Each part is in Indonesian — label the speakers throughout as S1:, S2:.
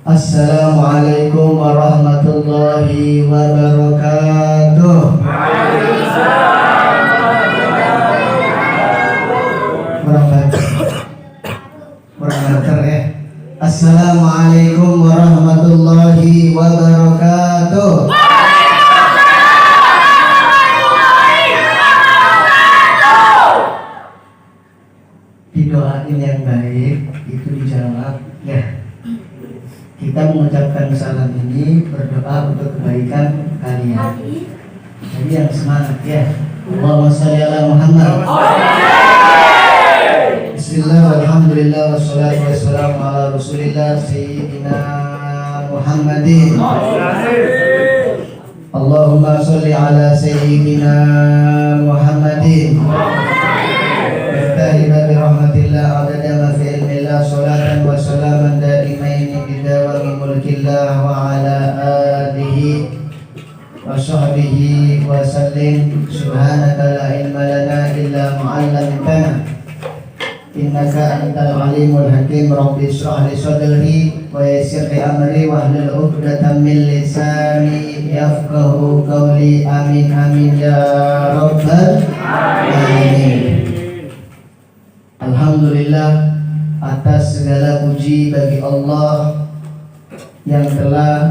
S1: Assalamualaikum warahmatullahi wabarakatuh. Kurang ya. Assalamualaikum warahmatullahi wabarakatuh. Didoain yang baik itu dijawab ya. Kita mengucapkan salam ini berdoa untuk kebaikan kalian. Jadi yang semangat ya. Allahumma shalli ala Muhammad. Bismillah, alhamdulillah, wassalatu wassalamu ala rasulillah sayyidina Muhammadin. Allahumma shalli ala sayyidina Muhammadin. Bertahibah birahmatillah adada ma fi ilmillah salatan wa salaman daimaini bidawami mulkillah wa ala alihi wa sahbihi wa sallim. Subhanaka la ilma lana illa ma'allamtana innaka antal alimul hakim. Rabbi shrah li sadri wa yassir li amri wahlul 'uqdatam min lisani yafqahu qawli. Amin amin ya rabbal alamin. Alhamdulillah, atas segala puji bagi Allah yang telah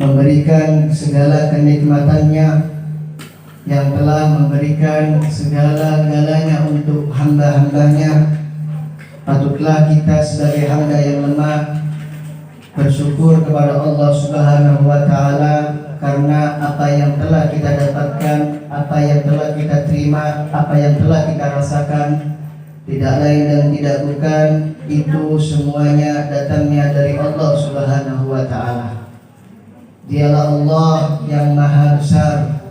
S1: memberikan segala kenikmatannya, yang telah memberikan segala-galanya untuk hamba-hambanya. Patutlah kita sebagai hamba yang lemah bersyukur kepada Allah Subhanahu wa Ta'ala karena apa yang telah kita dapatkan, apa yang telah kita terima, apa yang telah kita rasakan, tidak lain dan tidak bukan, itu semuanya datangnya dari Allah Subhanahu wa Ta'ala. Dialah Allah yang maha besar.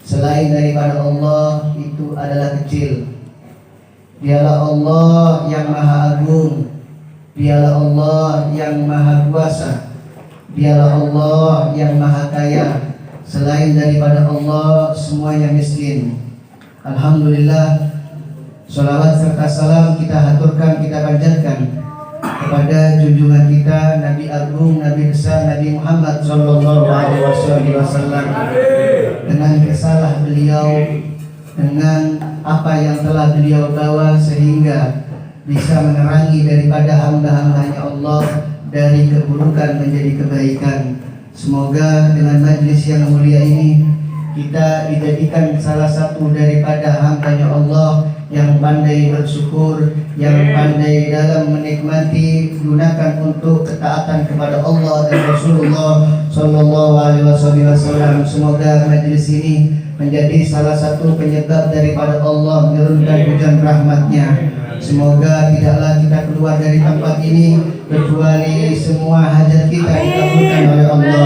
S1: Selain daripada Allah itu adalah kecil. Dialah Allah yang maha agung. Dialah Allah yang maha kuasa. Dialah Allah yang maha kaya. Selain daripada Allah semuanya miskin. Alhamdulillah, sholawat serta salam kita haturkan, kita panjatkan kepada junjungan kita Nabi Agung, Nabi besar, Nabi Muhammad sallallahu alaihi wasallam. Dengan kesalah beliau, dengan apa yang telah beliau bawa sehingga bisa menerangi daripada hamba-hambanya Allah dari keburukan menjadi kebaikan. Semoga dengan majlis yang mulia ini kita dijadikan salah satu daripada hambanya Allah yang pandai bersyukur, yang pandai dalam menikmati, gunakan untuk ketaatan kepada Allah dan Rasulullah sallallahu alaihi wasallam. Semoga majlis ini menjadi salah satu penyebab daripada Allah menurunkan hujan rahmatnya. Semoga tidaklah kita keluar dari tempat ini kecuali semua hajat kita dikabulkan oleh Allah,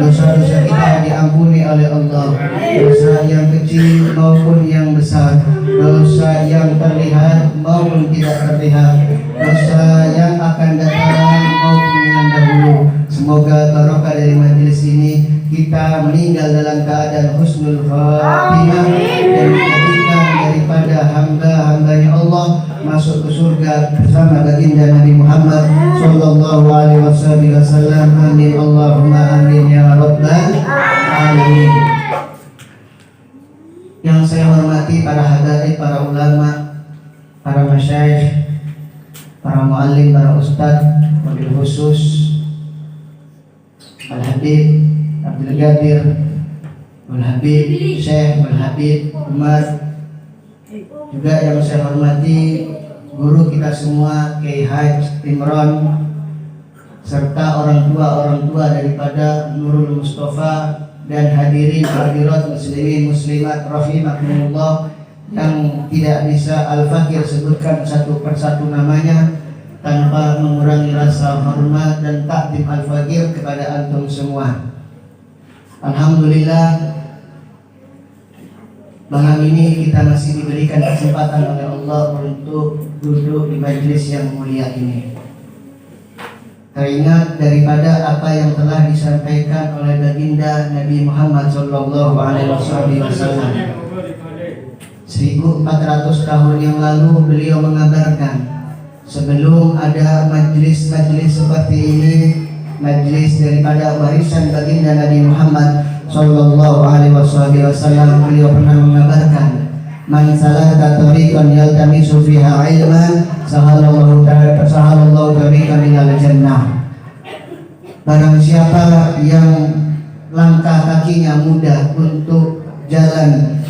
S1: dosa-dosa kita diampuni oleh Allah, dosa yang kecil maupun yang besar, dosa yang terlihat maupun tidak terlihat, dosa yang akan datang maupun yang dahulu. Semoga barokah dari majelis ini kita meninggal dalam keadaan husnul khatimah dan dijadikan daripada hamba-hambanya Allah masuk ke surga bersama baginda Nabi Muhammad sallallahu alaihi wasallam. Amin Allahumma amin ya rabbal alamin. Yang saya hormati para hadirin, para ulama, para masyayikh, para muallim, para ustaz, wabil khusus Al-Habib Abdul Qadir, Al-Habib Syekh, Al-Habib Umar, juga yang saya hormati guru kita semua Kiai Haj Imron, serta orang tua daripada Nurul Mustafa dan hadirin hadirat muslimin muslimat rahimakumullah yang tidak bisa Al-Fakir sebutkan satu persatu namanya tanpa mengurangi rasa hormat dan takdim Al-Fakir kepada antum semua. Alhamdulillah, malam ini kita masih diberikan kesempatan oleh Allah untuk duduk di majelis yang mulia ini. Teringat daripada apa yang telah disampaikan oleh baginda Nabi Muhammad sallallahu alaihi wasallam. 1400 tahun yang lalu beliau mengabarkan Sebelum ada majlis-majlis seperti ini, majlis daripada warisan baginda Nabi Muhammad sallallahu alaihi wasallam, beliau pernah mengabarkan, man salaka tariqan yaltamisu fiha ilman sahalallahu tariqan ilal jannah. Barang siapa yang langkah kakinya mudah untuk jalan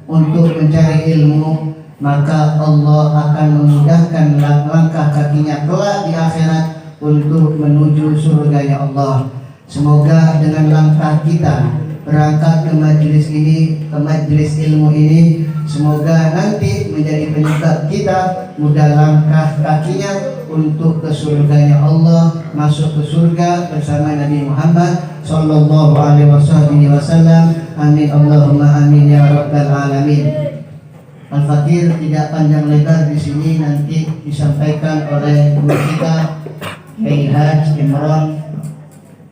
S1: untuk mencari ilmu, maka Allah akan memudahkan langkah kakinya kelak di akhirat untuk menuju surganya Allah. Semoga dengan langkah kita berangkat ke majelis ini, ke majelis ilmu ini, semoga nanti menjadi penyebab kita mudah langkah kakinya untuk ke surganya Allah, masuk ke surga bersama Nabi Muhammad sallallahu alaihi wasallam. Amin Allahumma amin ya rabbal alamin. Al-Fakir tidak panjang lebar di sini, nanti disampaikan oleh guru kita Kiai Haji Imron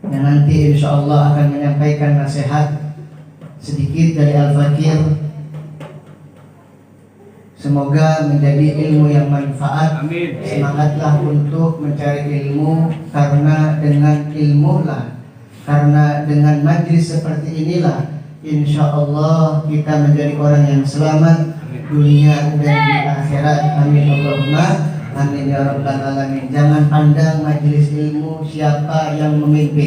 S1: yang nanti insya Allah akan menyampaikan nasihat sedikit dari Al-Fakir. Semoga menjadi ilmu yang manfaat. Amin. Semangatlah untuk mencari ilmu, karena dengan ilmu lah, karena dengan majlis seperti inilah insya Allah kita menjadi orang yang selamat dunia dan di akhirat. Amin Allahumma amin ya rabbal alamin. Jangan pandang majelis ilmu siapa yang memimpin.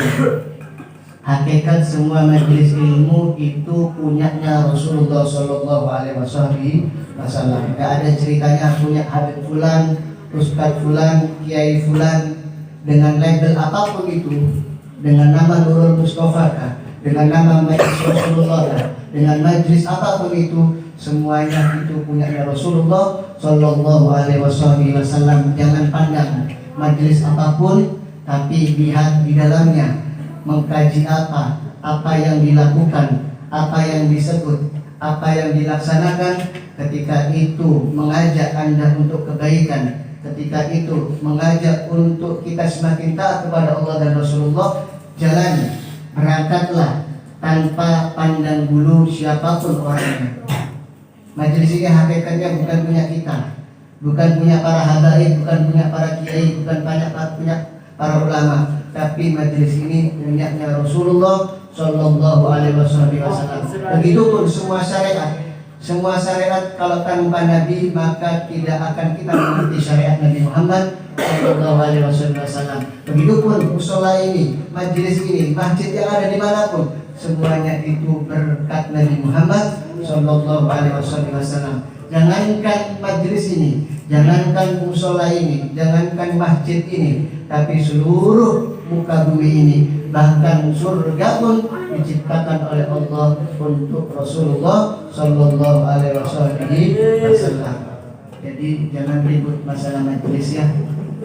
S1: Hakikat semua majelis ilmu itu punyanya Rasulullah sallallahu alaihi wasallam. Enggak ada ceritanya punya Habib fulan, Ustadz fulan, Kiai fulan dengan label apapun itu, dengan nama Nurul Mustafa kah, dengan nama Majelis Rasulullah kah, dengan majelis apapun itu, semuanya itu punya Rasulullah sallallahu alaihi wasallam. Jangan pandang majelis apapun, tapi lihat di dalamnya mengkaji apa yang dilakukan, apa yang disebut, apa yang dilaksanakan. Ketika itu mengajak Anda untuk kebaikan, ketika itu mengajak untuk kita semakin taat kepada Allah dan Rasulullah, jalani, berangkatlah tanpa pandang bulu siapapun orangnya. Majelis ini hakikatnya bukan punya kita, bukan punya para habaib, bukan punya para kiai, bukan punya para ulama, tapi majelis ini punyanya Rasulullah sallallahu alaihi wasallam. Begitupun semua syariat kalau tanpa Nabi maka tidak akan kita mengerti syariat Nabi Muhammad sallallahu alaihi wasallam. Begitupun musola ini, majelis ini, masjid yang ada dimanapun, semuanya itu berkat Nabi Muhammad sallallahu alaihi wasallam. Jangankan majelis ini, jangankan musola ini, jangankan masjid ini, tapi seluruh muka bumi ini, bahkan surga pun diciptakan oleh Allah untuk Rasulullah sallallahu alaihi wasallam. Jadi jangan ribut masalah majelis ya,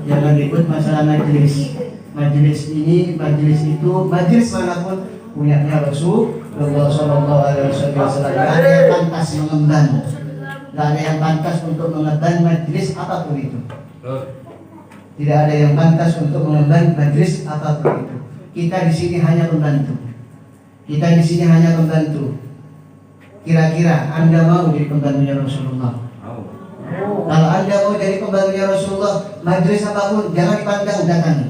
S1: jangan ribut masalah majelis. Majelis ini, majelis itu, majelis manapun punyanya Rasulullah sallallahu alaihi wasallam. Tidak ada yang pantas mengemban, tidak ada yang pantas untuk mengemban majelis apapun itu. Tidak ada yang pantas untuk mengemban majelis apapun itu. Kita di sini hanya membantu. Kita di sini hanya membantu. Kira-kira Anda mau jadi pembantunya Rasulullah? Kalau Anda mau jadi pembantunya Rasulullah, majelis apapun jangan dipandang, datangi.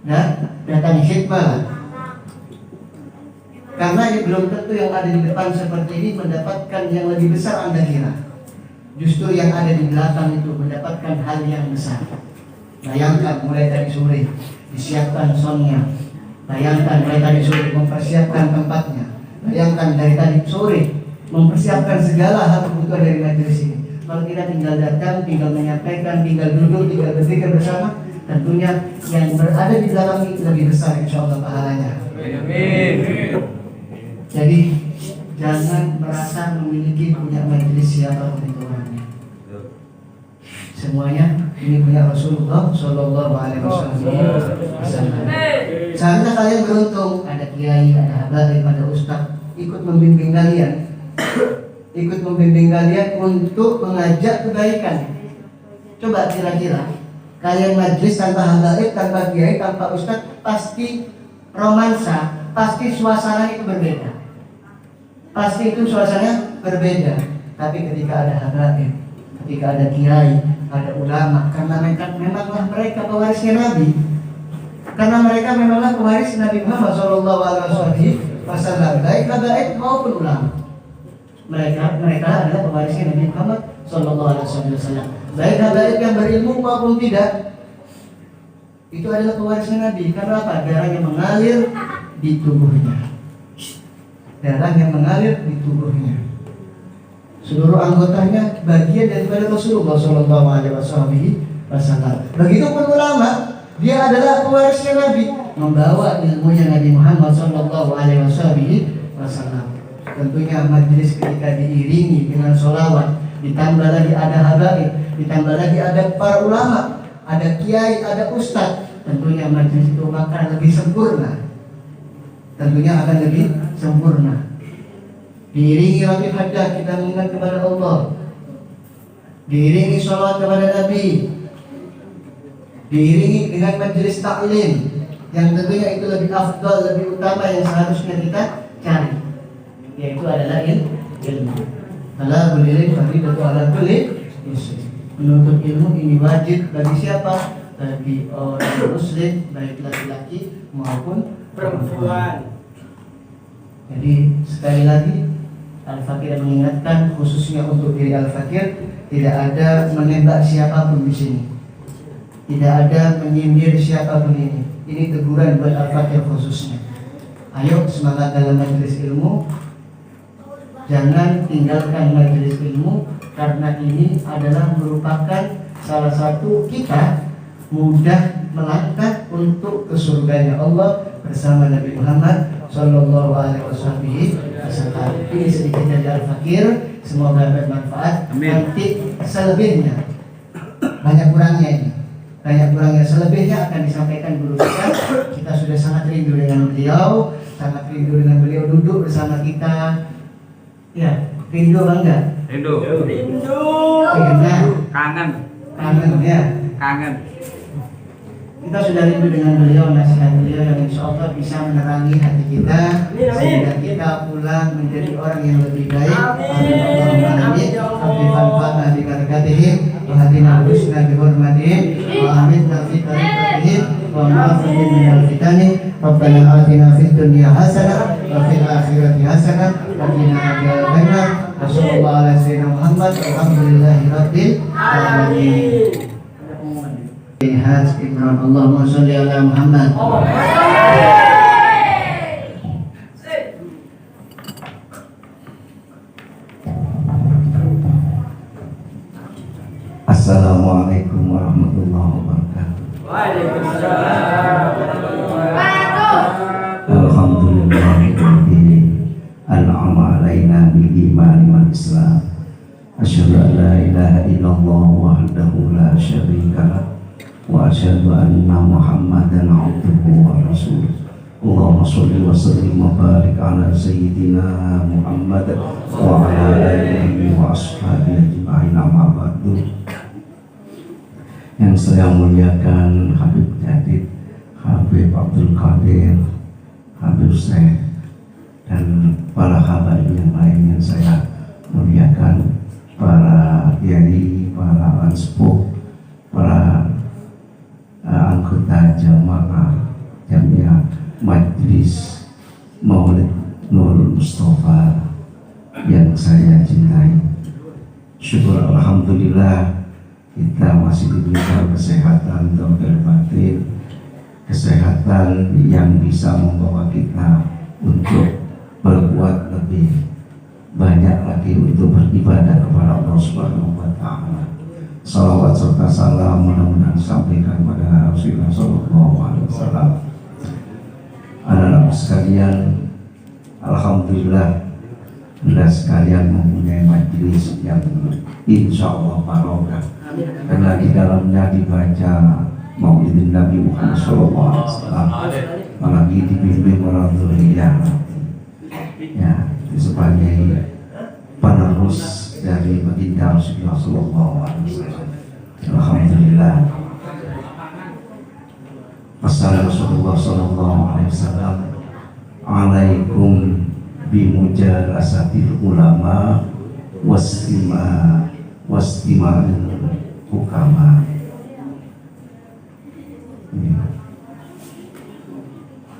S1: Nah, datangi, khidmah. Karena belum tentu yang ada di depan seperti ini mendapatkan yang lebih besar Anda kira. Justru yang ada di belakang itu mendapatkan hal yang besar. Bayangkan mulai dari sore disiapkan soundnya. Bayangkan mulai tadi sore mempersiapkan tempatnya. Bayangkan dari tadi sore mempersiapkan segala hal kebutuhan dari majelis ini. Kalau kita tinggal datang, tinggal menyampaikan, tinggal duduk, tinggal berpikir bersama, tentunya yang berada di belakang ini lebih besar insya Allah pahalanya. Amin. Jadi jangan merasa memiliki punya majelis siapa itu orangnya. Semuanya ini punya Rasulullah sallallahu alaihi wasallam. Seharusnya kalian beruntung ada kiai, ada habaib, ada ustaz ikut membimbing kalian, ikut membimbing kalian untuk mengajak kebaikan. Coba kira-kira kalian majelis tanpa habaib, tanpa kiai, tanpa ustaz, pasti romansa, pasti suasana itu berbeda. Pasti itu suasananya berbeda. Tapi ketika ada habaib, ketika ada kiai, ada ulama, karena memanglah mereka pewarisnya Nabi. Karena mereka memanglah pewaris Nabi Muhammad SAW, baik maupun ulama. Mereka adalah pewarisnya Nabi Muhammad SAW. Baik habaib yang berilmu maupun tidak, itu adalah pewarisnya Nabi. Karena apa? Darah yang mengalir di tubuhnya. Darah yang mengalir di tubuhnya. Seluruh anggotanya bagian daripada Rasulullah SAW. Begitupun ulama, dia adalah pewarisnya Nabi, membawa ilmunya Nabi Muhammad SAW. Tentunya majelis ketika diiringi dengan sholawat, ditambah lagi ada habaib, ditambah lagi ada para ulama, ada kiai, ada ustadz, tentunya majelis itu akan lebih sempurna. Tentunya akan lebih sempurna. Diiringi ratib hajjah, kita mengingat kepada Allah. Diiringi sholawat kepada Nabi. Diiringi dengan majelis taklim, yang tentunya itu lebih afdal, lebih utama yang seharusnya kita cari, yaitu adalah ilmu. Ala kulli ilmin fardhu ala kulli muslim. Menuntut ilmu ini wajib bagi siapa? Bagi orang muslim, baik laki-laki maupun perempuan. Jadi sekali lagi Al-Fakir mengingatkan, khususnya untuk diri Al-Fakir, tidak ada menembak siapapun di sini, tidak ada menyindir siapapun ini. Ini teguran buat Al-Fakir khususnya. Ayo semangat dalam majelis ilmu. Jangan tinggalkan majelis ilmu, karena ini adalah merupakan salah satu kita mudah melangkah untuk ke surganya Allah bersama Nabi Muhammad SAW. Ini sedikit dari Al-Fakir, semoga bermanfaat. Nanti selebihnya, banyak kurangnya ini, banyak kurangnya, selebihnya akan disampaikan guru kita. Kita sudah sangat rindu dengan beliau, sangat rindu dengan beliau duduk bersama kita. Ya, rindu apa enggak?
S2: Rindu. Kangen.
S1: Kangen ya.
S2: Kangen.
S1: Kita sudah rindu dengan beliau, nasihat beliau yang insya Allah bisa menerangi hati kita, sehingga kita pulang menjadi orang yang lebih baik. Amin. Allahumma bi barakatihi wa hadina rusna bi hurmatihi wa amitna fi tariqatihi wa ma'afina min al-fitani. Rabbana atina fid dunya hasanah wa fil akhirati hasanah wa qina adzabannar. Wassallallahu ala sayyidina Muhammad walhamdulillahi rabbil alamin. Haj Imran, Allahumma sholli ala Muhammad. Assalamualaikum warahmatullahi wabarakatuh.
S2: Waalaikumsalam.
S1: Alhamdulillahirabbil an'ama alaina bil iman wal islam. Asyhadu an la ilaha illallah wahdahu la syarika lah. Wa asyhadu anna Muhammadan abduhu wa rasuluh. Allahumma sholli wa sallim wa barik ala sayyidina Muhammad wa ala alihi wa ashabihi ajma'in, amma ba'du. Yang saya muliakan Habib Jadid, Habib Abdul Qadir, Habib Syekh, dan para habaib yang lain yang saya muliakan, para kiai, para anspuh, para anggota jamaah jamiah Majlis Maulid Nurul Mustafa yang saya cintai. Syukur alhamdulillah kita masih diberikan kesehatan zahir batin, kesehatan yang bisa membawa kita untuk berbuat lebih banyak lagi untuk beribadah kepada Allah Subhanahu wa taala. Salawat serta salam mudah-mudahan disampaikan pada Rasulullah SAW. Anak-anak sekalian, alhamdulillah Anda sekalian mempunyai majelis yang insya Allah barokah, karena di dalamnya dibaca Maulid Nabi Muhammad SAW, apalagi dibimbing orang dzurriyyah, ya, sebagai penerus dari baginda Rasulullah SAW. Alhamdulillah. Pesan Rasulullah SAW, alaikum bimujalasatil ulama wastima
S3: wastima'il hukama.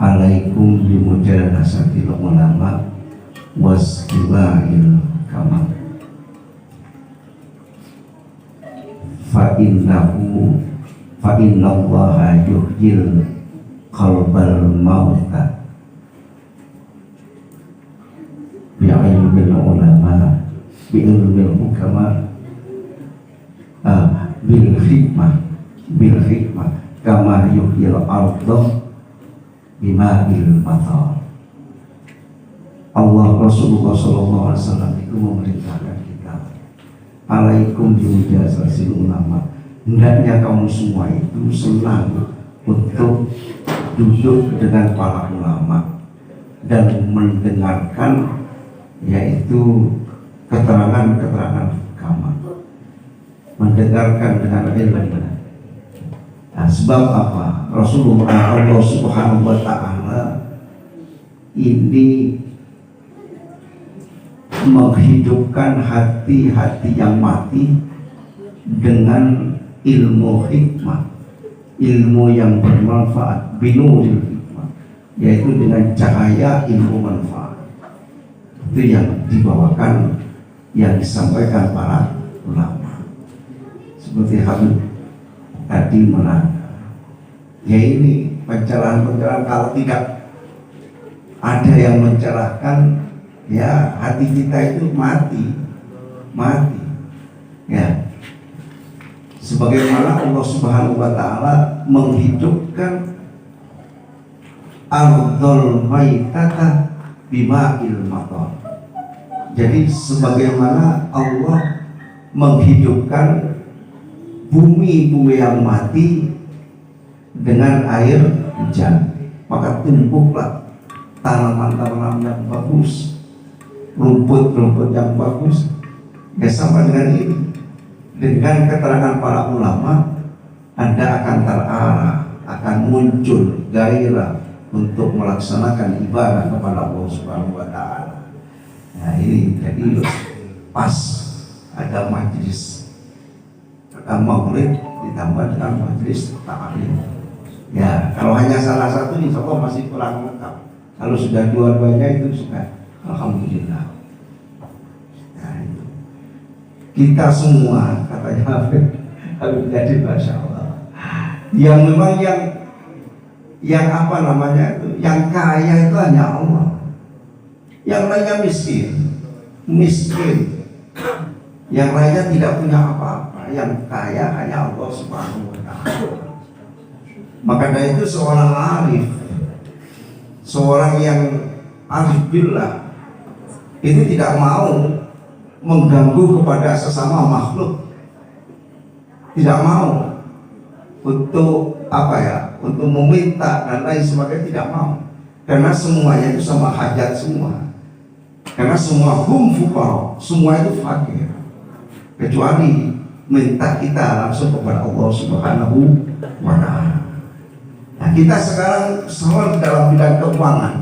S3: Alaikum bimujalasatil ulama wastima'il hukama. Fa innallaha yuhyil qalbal mauta bi'ilmil ulama bi'ilmil hukama bil hikmah kama yuhyil ardah bima'il matar. Allah Rasulullah sallallahu alaihi wasallam itu memerintahkan kita, alaikum bimujasatil ulama. Hendaknya kamu semua itu senang untuk duduk dengan para ulama dan mendengarkan yaitu keterangan-keterangan agama, mendengarkan dengan ilmu. Nah, sebab apa? Rasulullah Allah Subhanahu wa taala ini menghidupkan hati-hati yang mati dengan ilmu hikmah, ilmu yang bermanfaat, binuril hikmah, yaitu dengan cahaya ilmu manfaat. Itu yang dibawakan, yang disampaikan para ulama. Seperti Habib tadi menang. Ya ini pencerahan-pencerahan, kalau tidak ada yang mencerahkan, ya hati kita itu mati. Ya. Sebagaimana Allah Subhanahu wa taala menghidupkan ardhul maitata bima'il matar. Jadi sebagaimana Allah menghidupkan bumi-bumi yang mati dengan air hujan, maka tumbuhlah tanaman-tanaman yang bagus, rumput-rumput yang bagus. Ya sama dengan ini. Dengan keterangan para ulama, Anda akan terarah, akan muncul gairah untuk melaksanakan ibadah kepada Allah Subhanahu wa taala. Nah, ini jadi pas ada majlis maulid ditambah dengan majlis ta'lim. Ya, kalau hanya salah satu insya Allah masih kurang lengkap. Kalau sudah dua-duanya itu sudah alhamdulillah. Nah, itu. Kita semua katanya Habib jadi Masya Allah, yang memang yang apa namanya itu, yang kaya itu hanya Allah, yang lainnya miskin, yang lainnya tidak punya apa-apa, yang kaya hanya Allah Subhanahu wa taala. Maka dari itu seorang arif, seorang yang arif billah itu tidak mau mengganggu kepada sesama makhluk, tidak mau untuk apa ya, untuk meminta dan lain sebagainya, tidak mau, karena semuanya itu sama hajat semua, karena semua fuqara, semua itu fakir, kecuali minta kita langsung kepada Allah Subhanahu wa taala. Nah, kita sekarang selalu dalam bidang keuangan,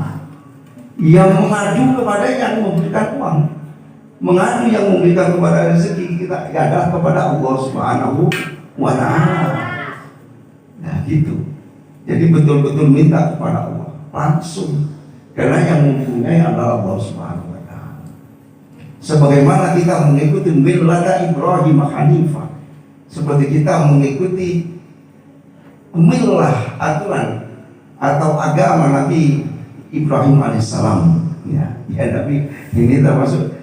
S3: yang mengadu kepada yang memberikan uang, mengadu yang memberikan kepada rezeki kita ya adalah kepada Allah Subhanahu wa taala. Nah, gitu. Jadi betul-betul minta kepada Allah langsung, karena yang mempunyai adalah Allah Subhanahu wa taala. Sebagaimana kita mengikuti millata Ibrahim Hanifah, seperti kita mengikuti millah, aturan atau agama Nabi Ibrahim alaihissalam. Ya, Nabi ini termasuk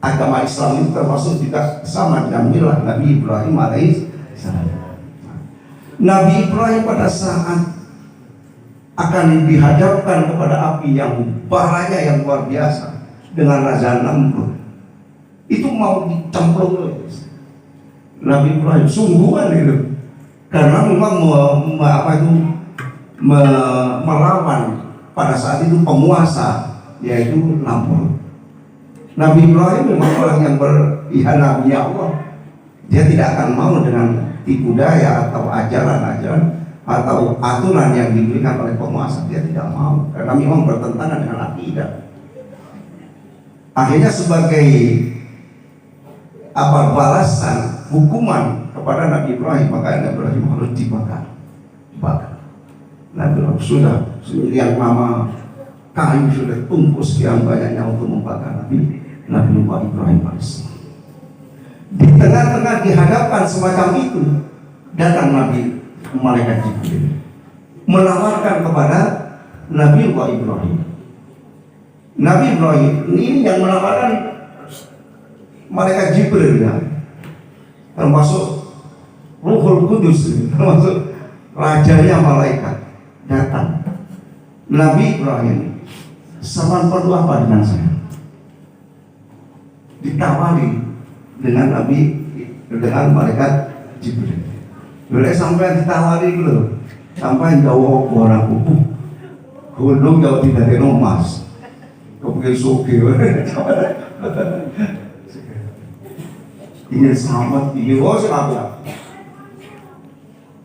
S3: agama Islam, itu termasuk juga sama dengan millah Nabi Ibrahim alaihissalam. Nabi Ibrahim pada saat akan dihadapkan kepada api yang baranya yang luar biasa dengan Raja Namrud, itu mau dicemplung. Nabi Ibrahim sungguhan itu, karena memang melawan pada saat itu penguasa yaitu Namrud. Nabi Ibrahim memang orang yang beriman ya Allah, dia tidak akan mau dengan tipu daya atau ajaran-ajaran atau aturan yang diberikan oleh penguasa, dia tidak mau, karena memang bertentangan dengan akidah. Akhirnya sebagai balasan hukuman kepada Nabi Ibrahim, maka Nabi Ibrahim harus dibakar. Nabi Ibrahim sudah sekian lama, kayu sudah tumpuk sekian banyaknya untuk membakar Nabi Ibrahim AS. Di tengah-tengah dihadapkan semacam itu, datang malaikat Jibril menawarkan kepada Nabi Ibrahim. Nabi Ibrahim ini yang menawarkan malaikat Jibril, ya, termasuk Ruhul Kudus, termasuk rajanya malaikat datang. Nabi Ibrahim, saman perlu apa dengan saya? Ditawari dengan malaikat Jibril. Boleh sampai ditawari dulu, sampai jauh orang kubu, gunung jauh tidak ada emas, kemudian suki, ingin selamat, ingin siapa?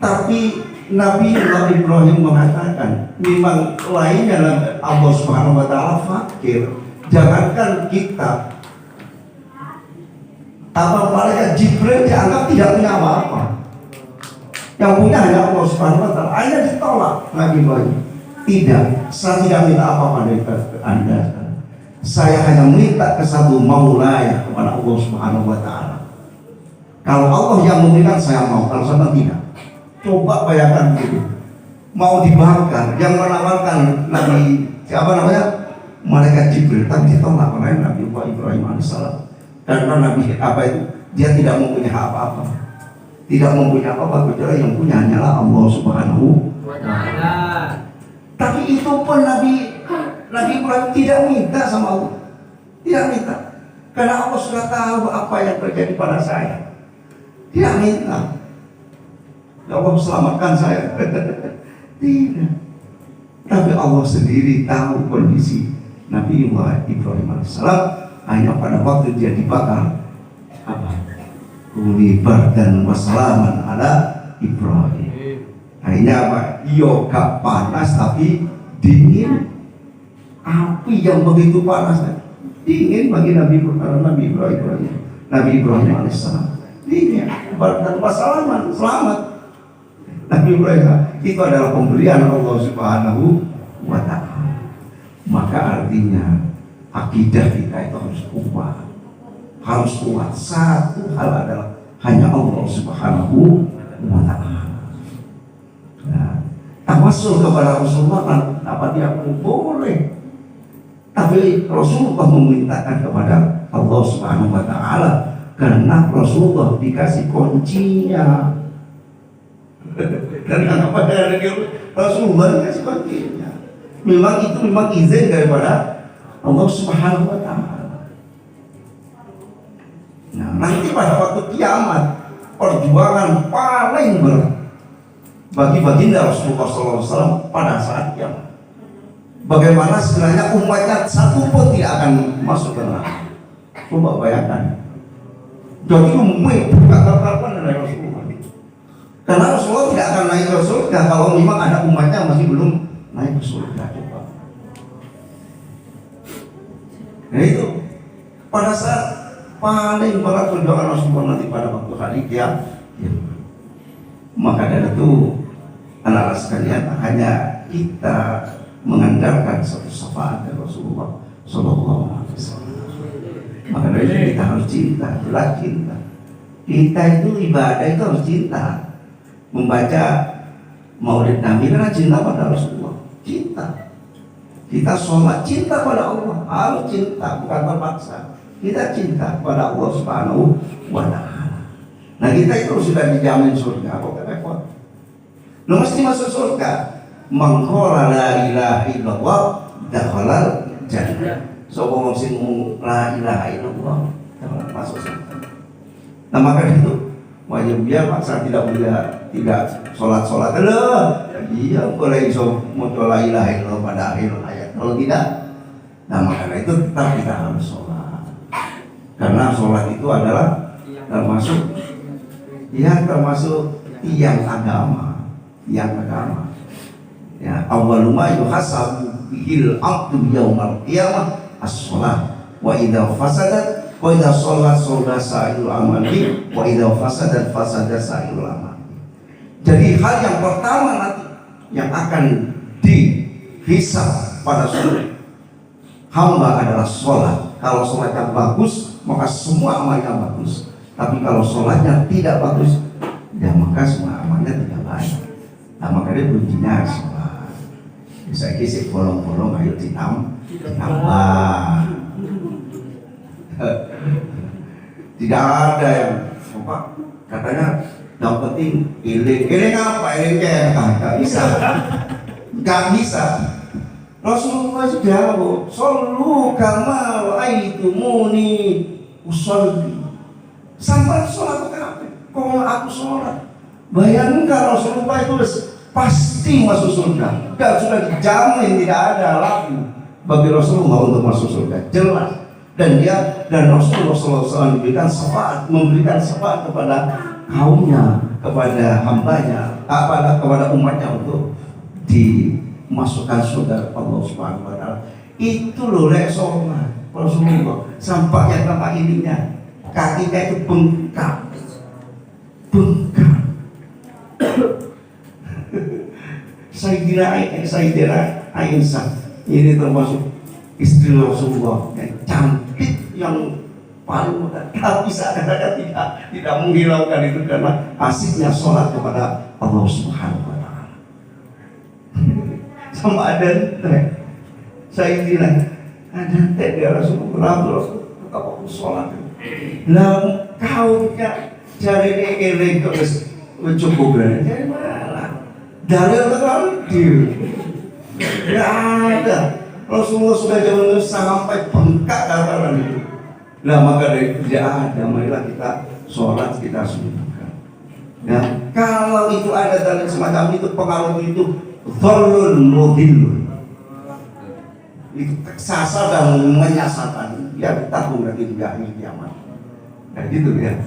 S3: Tapi Nabi Ibrahim mengatakan, memang lainnya Allah Subhanahu Wa Taala fakir. Jangankan kita, malaikat Jibril dianggap tidak punya apa-apa. Yang punya hanya Allah Subhanahu Wa Taala. Akhirnya ditolak Nabi Ibrahim. Tidak, saya tidak minta apa-apa dari Anda. Saya hanya minta ke satu maulaya kepada Allah Subhanahu Wa Taala. Kalau Allah yang memberikan saya mau, kalau saya tidak. Coba bayangkan gitu, mau dibakar, yang menawarkan malaikat Jibril, tapi ditolak oleh Nabi Ibrahim AS. Karena Nabi dia tidak mempunyai apa-apa, tidak mempunyai apa-apa kecuali yang punya hanyalah Allah Subhanahu wa Ta'ala. Tapi itu pun Nabi Ibrahim tidak minta sama Allah, tidak minta, karena Allah sudah tahu apa yang terjadi pada saya. Tidak minta, ya Allah selamatkan saya. Tidak. Tapi Allah sendiri tahu kondisi Nabi Ibrahim AS. Hanya pada waktu dia dibakar, Kulibar dan wassalaman ala Ibrahim. Akhirnya apa? Gak panas tapi dingin. Api yang begitu panas, dingin bagi Nabi Ibrahim AS. Dingin. Dan wassalaman, selamat. Nabi Ibrahim itu adalah pemberian Allah Subhanahu wa Ta'ala. Maka artinya akidah kita itu harus kuat. Satu hal adalah hanya Allah Subhanahu wa Ta'ala. Tawassul kepada Rasulullah apa dia boleh, tapi Rasulullah memintakan kepada Allah Subhanahu wa Ta'ala karena Rasulullah dikasih kuncinya. Karena apa dari Rasulullah dikasih kuncinya. Memang izin daripada Allah Subhanahu wa Ta'ala. Nah, nanti pada waktu kiamat, perjuangan paling berat bagi baginda Rasulullah SAW pada saat kiamat. Bagaimana sebenarnya umatnya satu pun tidak akan masuk ke neraka. Coba bayangkan. Jadi bukan terkapan dari Rasulullah. Karena Rasulullah tidak akan naik ke surga kalau memang ada umatnya masih belum naik ke surga. Coba. Nah itu pada saat paling berat perjuangan Rasulullah nanti pada waktu hari kiamat. Maka dari itu anak-anak sekalian, hanya kita mengandalkan satu syafaat dari Rasulullah Sallallahu Alaihi Wasallam. Maka dari itu kita harus cinta, jelas cinta. Kita itu ibadah itu harus cinta. Membaca Maulid Nabi karena cinta pada Rasulullah, cinta. Kita sholat cinta pada Allah, harus cinta, bukan terpaksa. Kita cinta pada Allah Subhanahu wa Ta'ala. Nah kita itu sudah dijamin surga, kok repot. Lu mesti masuk surga. Mengqala la ilaha illallah dakhalal jannah. So ngomong sing la ilaha illallah masuk surga. Nah maka itu wajib dia maksa tidak sholat loh. Iya boleh iso maca la ilaha illallah pada akhir ayat. Kalau tidak, nah maka itu tetap kita harus sholat. Karena sholat itu adalah termasuk tiang agama. Ya, awwalu ma yuhasabu bihil abdu yaumal qiyamah as-shalah wa idza fasadat Wa idza sholat sa'ilul amali, wa idza fasada sa'ilul amali. Jadi hal yang pertama nanti yang akan dihisab pada sunnah hamba adalah sholat. Kalau sholatnya bagus, maka semua amalnya bagus. Tapi kalau sholatnya tidak bagus, ya maka semua amalnya tidak baik. Nah makanya kuncinya sholat. Bisa kisih bolong-bolong, ayo ditambah. Tidak ada yang apa katanya yang penting iling apa iling nggak bisa. Rasulullah sudah sallu kama ra'aitumuni usolli. Sampai sholat apa? Kalau aku sholat, bayangkan Rasulullah itu pasti masuk surga. Dan sudah dijamin tidak ada lagi bagi Rasulullah untuk masuk surga, jelas. Dan Rasulullah SAW memberikan syafaat kepada kaumnya, kepada hambanya, kepada umatnya untuk dimasukkan surga Allah Subhanahu Wa Taala. Itu loh sholat Rasulullah sampai yang nama ininya kakinya itu bengkak. Sayyidina Aisyah ini termasuk istri Rasulullah yang cantik, yang paling mudah. Tak bisa katakan tidak menghilangkan itu karena asiknya sholat kepada Allah Subhanahu Wa Taala. Sama ada Sayyidina ada dia Rasulullah tetap sholat. Nah kau cari ini terus cukup dari mana? Dari orang tidak ada. Rasulullah sudah jauh sampai bengkak katakan itu. Nah maka dari itu tidak ada. Marilah kita sholat kita sunahkan. Nah kalau itu ada dari semacam itu pengaruh itu dzallun mudhillun. Itu sasar dan menyasarkan. Ya ditanggung nanti juga ini kiamat. Nah gitu ya.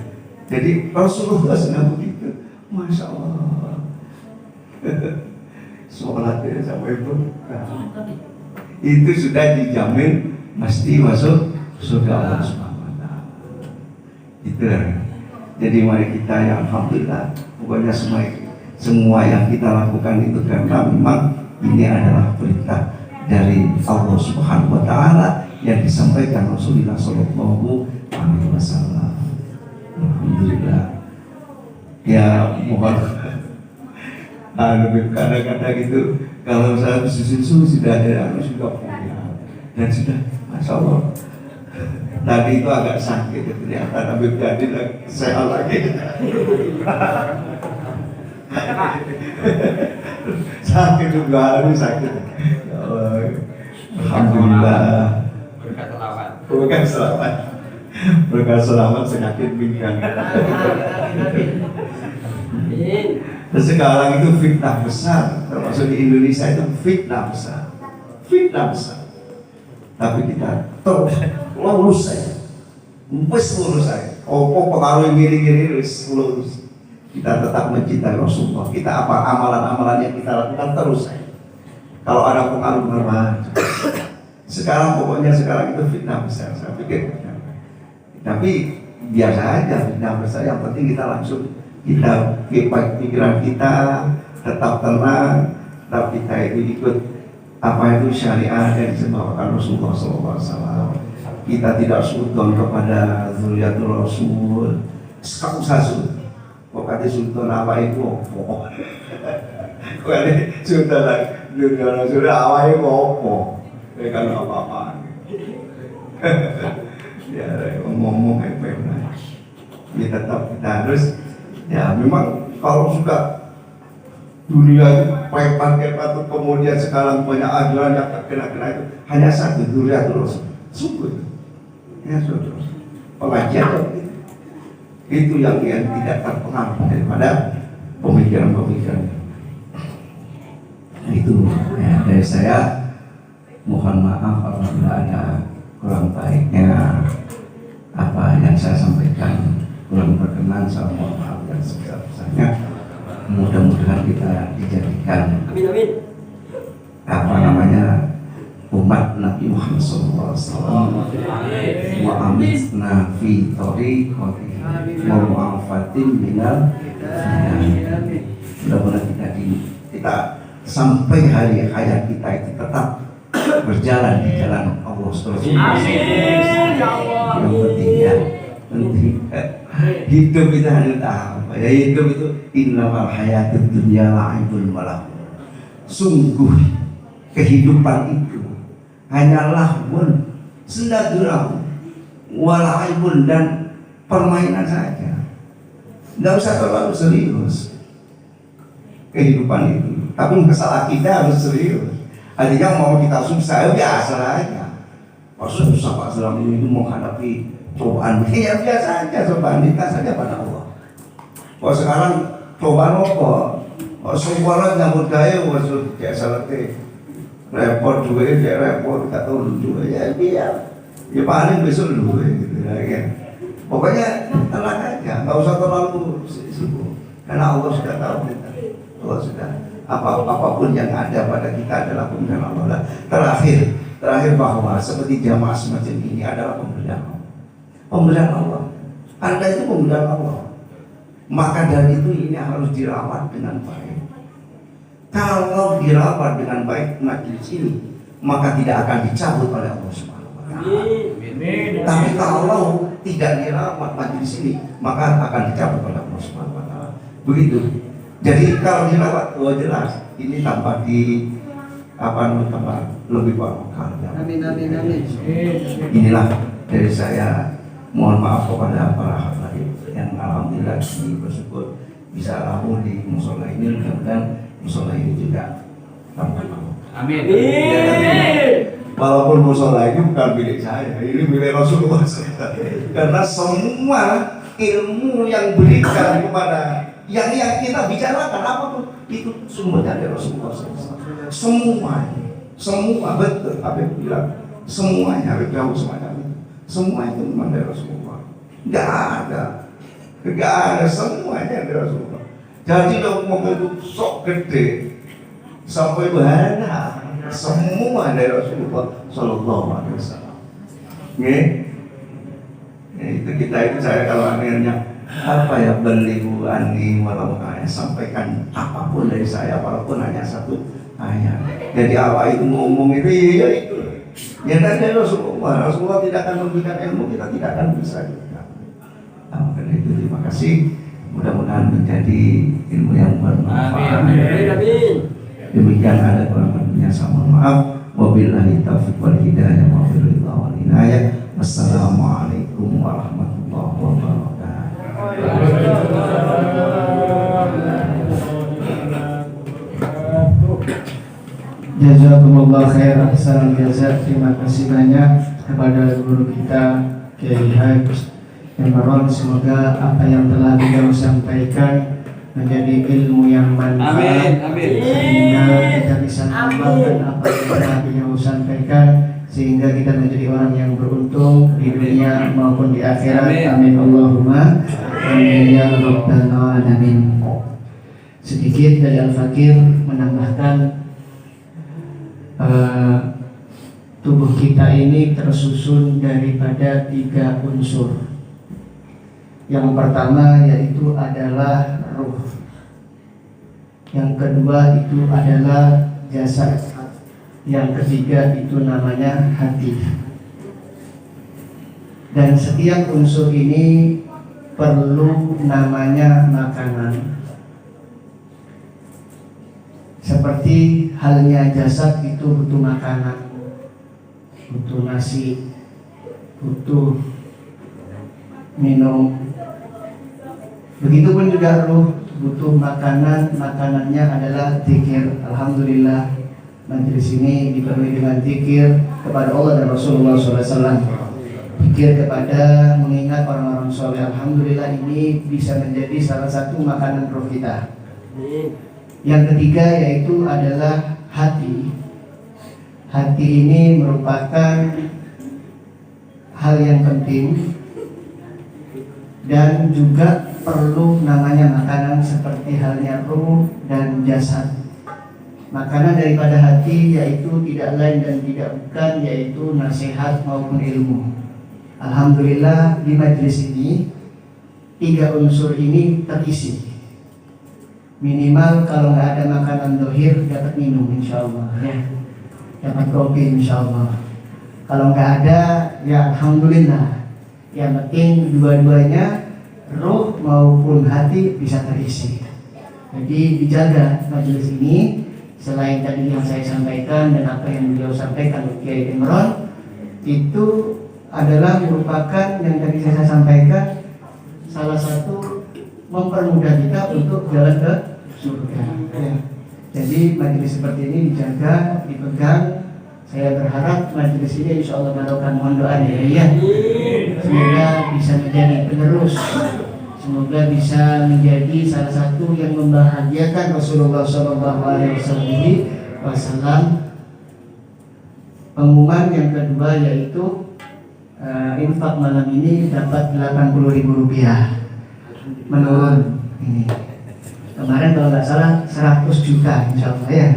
S3: Jadi Rasulullah sedang begitu. Masya Allah. Sholatnya sampai berkah. Itu sudah dijamin pasti masuk surga Allah Subhanahu Wa Taala. Itu. Jadi mari kita yang alhamdulillah pokoknya semua yang kita lakukan itu karena memang ini adalah perintah dari Allah Subhanahu Wa Taala yang disampaikan Rasulullah Sallallahu Alaihi Wasallam. Alhamdulillah. Ya mohon kadang-kadang itu kalau saya susu sudah ada, aku sudah punya dan sudah, masya Allah. Tadi itu agak sakit, ternyata Nabi Gadin sehat lagi. Sakit juga hari sakit. Alhamdulillah. Berkat selamat penyakit pinggang. Dan sekarang itu fitnah besar, termasuk di Indonesia itu fitnah besar. Tapi kita terus lurus saja, lurus saja. Pengaruh gini lurus. Kita tetap mencintai Rasulullah. Kita apa amalan-amalan yang kita lakukan terus saja. Kalau ada pengaruh bermacam. Sekarang itu fitnah besar. Saya pikir. Tapi biasa aja fitnah besar. Yang penting kita langsung pikiran kita tetap tenang, tapi kita itu ikut apa itu syariat yang dibawakan Rasulullah SAW. Kita tidak sultan kepada zuriatul Rasul. Sekarang sasu, pokoknya sultan apa itu? Pokoknya sultan Rasul apa itu? Kan apa-apa. Ya ngomong apa ya tetap kita harus. Ya memang kalau sudah dunia itu hebat kemudian sekarang banyak ajaran yang terkena itu hanya satu dunia terus sungguh ya sudah pengajian itu yang tidak terpengaruh daripada pemikiran itu ya, dari saya mohon maaf apabila ada kurang baiknya apa yang saya sampaikan kurang berkenan, saya mohon maaf yang sebesar-besarnya. Mudah-mudahan kita dijadikan umat Nabi Muhammad SAW wa amitna fi thoriqati wa mu'afatin minal fitnah. Mudah-mudahan kita sampai hari hayat kita itu tetap berjalan di jalan Allah SWT. Yang penting ya, hidup itu hanya apa ya, hidup itu innamal hayatud dunya la'ibun malah. Sungguh kehidupan itu hanyalah sendadurau walaibun dan permainan saja. Tidak usah terlalu serius kehidupan itu. Tapi masalah kita harus serius. Artinya mau kita susah biasa aja. Maksudnya susah Pak Islam itu menghadapi cobaan. Ya biasa aja, cobaan kita saja pada Allah. Kalau sekarang cobaan apa? Semua nyambut gaya maksud kayak salate repot juga ya, repot tak tahu juga ya biar ya paling besok dulu gitu ya. Pokoknya tenang aja, nggak usah terlalu sibuk karena Allah sudah tahu kita. Allah sudah apapun yang ada pada kita adalah pemberian Allah. Terakhir bahwa seperti jamaah semacam ini adalah pemberian Allah. Anda itu pemberian Allah. Maka dari itu ini harus dirawat dengan baik. Kalau dirawat dengan baik majelis ini, maka tidak akan dicabut oleh Allah Subhanahu wa Ta'ala. Tapi kalau tidak dirawat majelis ini, maka akan dicabut oleh Allah Subhanahu wa Ta'ala. Begitu. Jadi kalau dirawat, jelas ini tambah di tambah lebih barokah.
S1: Amin.
S3: Inilah dari saya. Mohon maaf kepada para hadirin yang alhamdulillah ini bersyukur bisa ramu di musola ini, mudah-mudahan musola ini juga tambah barokah.
S2: Amin.
S3: Walaupun musola ini bukan milik saya, ini milik Rasulullah SAW. Karena semua ilmu yang berikan kepada yang kita bicarakan apapun itu sumbernya dari Rasulullah SAW. Semua betul apa yang bilang, semuanya harus jauh semacam itu. Semua itu memang dari Rasulullah. Nggak ada semuanya dari Rasulullah. Jadi kalau mobil itu sok gede sampai banyak, semua dari Rasulullah Sallallahu Alaihi Wasallam. Itu kita itu saya kalau akhirnya apa ya beliau ani walau kaya sampaikan apapun dari saya walaupun hanya satu ayat. Jadi apa itu ngomong itu ya itu. Ya tadi Rasulullah tidak akan memberikan ilmu, kita tidak akan bisa juga. Karena itu terima kasih. Mudah-mudahan menjadi ilmu yang bermanfaat. Demikian ada kurang-kurangnya, sama maaf. Wabillahi taufiq wal hidayah wa wal inayah. Wassalamualaikum warahmatullahi wabarakatuh.
S1: Jazakumullah khair, ahsanal jazaa. Terima kasih banyak kepada guru kita Kiai Haji Imron. Semoga apa yang telah beliau sampaikan menjadi ilmu yang manfaat.
S2: Amin.
S1: Sehingga kita bisa mengamalkan apa yang telah beliau sampaikan, sehingga kita menjadi orang yang beruntung di dunia maupun di akhirat. Amin Allahumma amin ya rabbal alamin. Sedikit dari Al-Fakir menambahkan, tubuh kita ini tersusun daripada 3 unsur. Yang pertama yaitu adalah ruh. Yang kedua itu adalah jasad. Yang ketiga itu namanya hati. Dan setiap unsur ini perlu namanya makanan. Seperti halnya jasad itu butuh makanan, butuh nasi, butuh minum. Begitupun juga ruh butuh makanan. Makanannya adalah zikir. Alhamdulillah majelis ini dipenuhi dengan zikir kepada Allah dan Rasulullah SAW. Zikir kepada mengingat orang-orang soleh. Alhamdulillah ini bisa menjadi salah satu makanan roh kita. Yang ketiga yaitu adalah hati. Hati ini merupakan hal yang penting dan juga perlu namanya makanan seperti halnya ruh dan jasad. Makanan daripada hati yaitu tidak lain dan tidak bukan yaitu nasihat maupun ilmu. Alhamdulillah di majelis ini 3 unsur ini terisi. Minimal kalau nggak ada makanan dohir dapat minum insya Allah ya. Dapat kopi insya Allah. Kalau nggak ada ya alhamdulillah. Yang penting dua-duanya roh maupun hati bisa terisi. Jadi dijaga majelis ini. Selain tadi yang saya sampaikan dan apa yang beliau sampaikan Kiai Imron, itu adalah merupakan yang tadi saya sampaikan salah satu mempermudah kita untuk jalan ke surga ya. Jadi majelis seperti ini dijaga, dipegang. Saya berharap majelis ini insya Allah barokah, mohon doanya ya. Semoga bisa menjadi penerus, semoga bisa menjadi salah satu yang membahagiakan Rasulullah SAW. Pengumuman yang kedua yaitu infak malam ini dapat Rp80.000 menurun ini. Kemarin kalau nggak salah 100 juta insya Allah ya.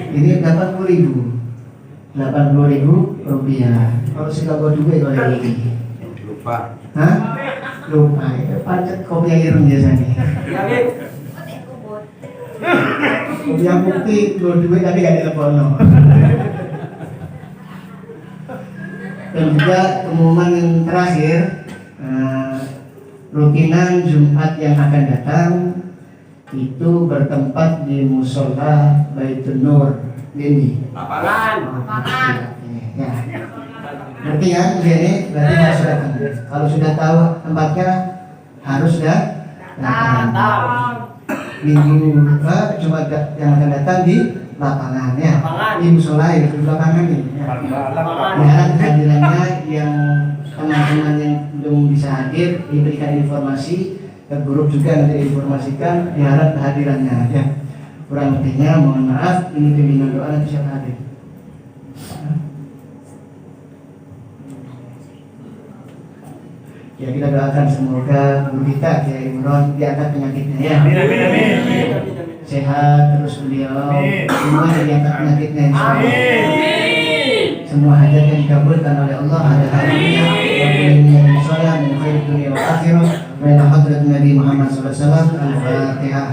S1: Ini Rp80.000 kalau sudah bawa duit oleh ini.
S2: Lupa.
S1: Hah? Lupa ya. Pancet kopi yang ireng biasanya. Kopi yang putih bawa duit tapi gak telepon. Dan juga pengumuman yang terakhir, rutinan Jumat yang akan datang itu bertempat di Musola Baitun Nur ini.
S2: Lapangan.
S1: Ya. Ngerti ya, ini berarti harus datang. Kalau sudah tahu tempatnya harus datang. Minggu Jumat yang akan datang di lapangan ya. Di musola itu di lapangan ini. Ya. Harap kehadirannya yang teman-teman yang belum bisa hadir diberikan informasi ke grup juga nanti diinformasikan. Diharap kehadirannya ya. Kurang lebihnya mohon maaf, ini bimbingan doa nanti siapa hadir. Ya kita doakan semoga guru kita Kiai Imron diangkat penyakitnya ya.
S2: Amin.
S1: Sehat terus beliau. Semua diangkat penyakitnya insyaallah. Semua hajatnya dikabulkan oleh Allah. Ada harinya yang soleh min khair dunia wal akhirah. Wa ila hadrat Nabi Muhammad sallallahu alaihi wasallam. Al-Fatihah.